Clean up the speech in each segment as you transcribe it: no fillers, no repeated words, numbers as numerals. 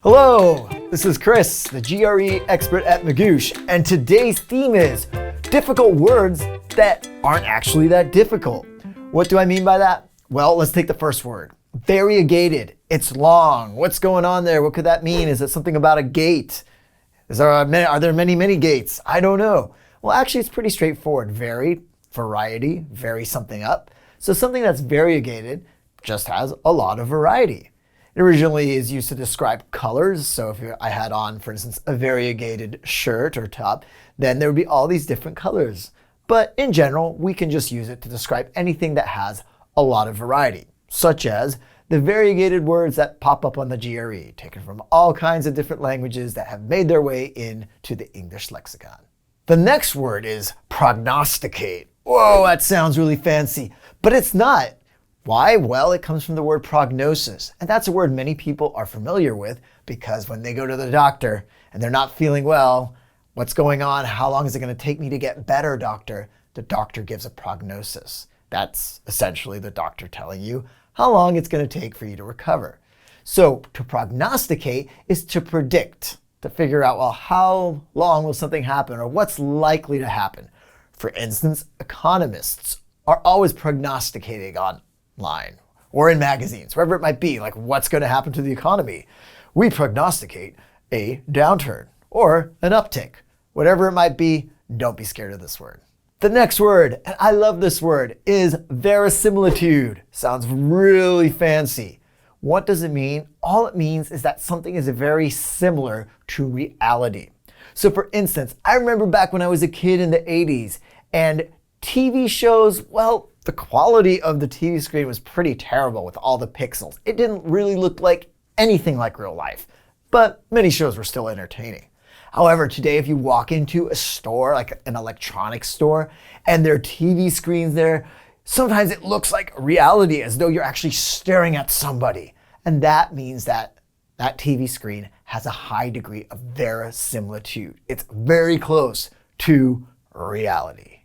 Hello, this is Chris, the GRE expert at Magoosh, and today's theme is difficult words that aren't actually that difficult. What do I mean by that? Well, let's take the first word. Variegated. It's long. What's going on there? What could that mean? Is it something about a gate? Are there many gates? I don't know. Well, actually, it's pretty straightforward. Varied, variety, vary something up. So something that's variegated just has a lot of variety. It originally is used to describe colors. So if I had on, for instance, a variegated shirt or top, then there would be all these different colors. But in general, we can just use it to describe anything that has a lot of variety, such as the variegated words that pop up on the GRE, taken from all kinds of different languages that have made their way into the English lexicon. The next word is prognosticate. Whoa, that sounds really fancy, but it's not. Why? Well, it comes from the word prognosis, and that's a word many people are familiar with because when they go to the doctor and they're not feeling well, what's going on? How long is it going to take me to get better, doctor? The doctor gives a prognosis. That's essentially the doctor telling you how long it's going to take for you to recover. So to prognosticate is to predict, to figure out, well, how long will something happen or what's likely to happen. For instance, economists are always prognosticating online or in magazines, wherever it might be, like what's going to happen to the economy. We prognosticate a downturn or an uptick. Whatever it might be, don't be scared of this word. The next word, and I love this word, is verisimilitude. Sounds really fancy. What does it mean? All it means is that something is very similar to reality. So for instance, I remember back when I was a kid in the 80s and TV shows, well, the quality of the TV screen was pretty terrible with all the pixels. It didn't really look like anything like real life, but many shows were still entertaining. However, today if you walk into a store, like an electronics store, and there are TV screens there, sometimes it looks like reality as though you're actually staring at somebody. And that means that that TV screen has a high degree of verisimilitude. It's very close to reality.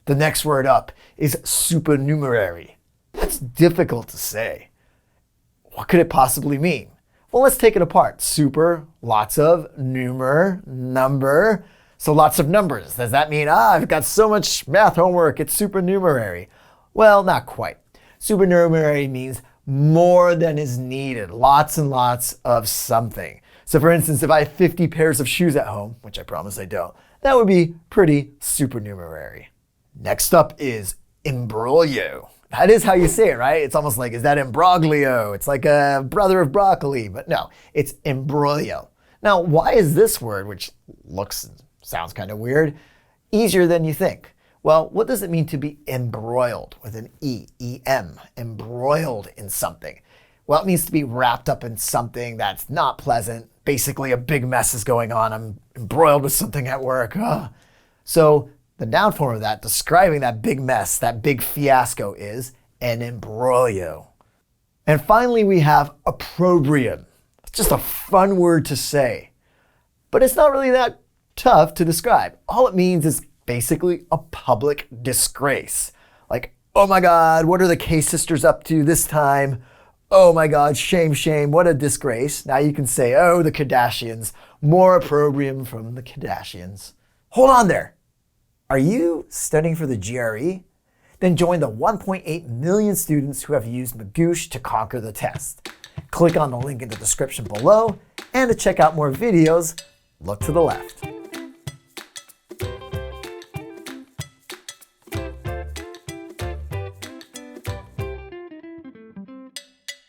The next word up is supernumerary. That's difficult to say. What could it possibly mean? Well, let's take it apart. Super, lots of, numer, number. So lots of numbers. Does that mean, I've got so much math homework, it's supernumerary? Well, not quite. Supernumerary means more than is needed. Lots and lots of something. So for instance, if I have 50 pairs of shoes at home, which I promise I don't, that would be pretty supernumerary. Next up is Imbroglio. That is how you say it, right? It's almost like, is that Imbroglio? It's like a brother of broccoli, but no, it's Imbroglio. Now, why is this word, which looks and sounds kind of weird, easier than you think? Well, what does it mean to be embroiled with an E-E-M, embroiled in something? Well, it means to be wrapped up in something that's not pleasant. Basically, a big mess is going on. I'm embroiled with something at work. So the noun form of that, describing that big mess, that big fiasco, is an imbroglio. And finally, we have opprobrium. It's just a fun word to say, but it's not really that tough to describe. All it means is basically a public disgrace. Like, oh my God, what are the K sisters up to this time? Oh my God, shame, shame, what a disgrace. Now you can say, oh, the Kardashians, more opprobrium from the Kardashians. Hold on there. Are you studying for the GRE? Then join the 1.8 million students who have used Magoosh to conquer the test. Click on the link in the description below, and to check out more videos, look to the left.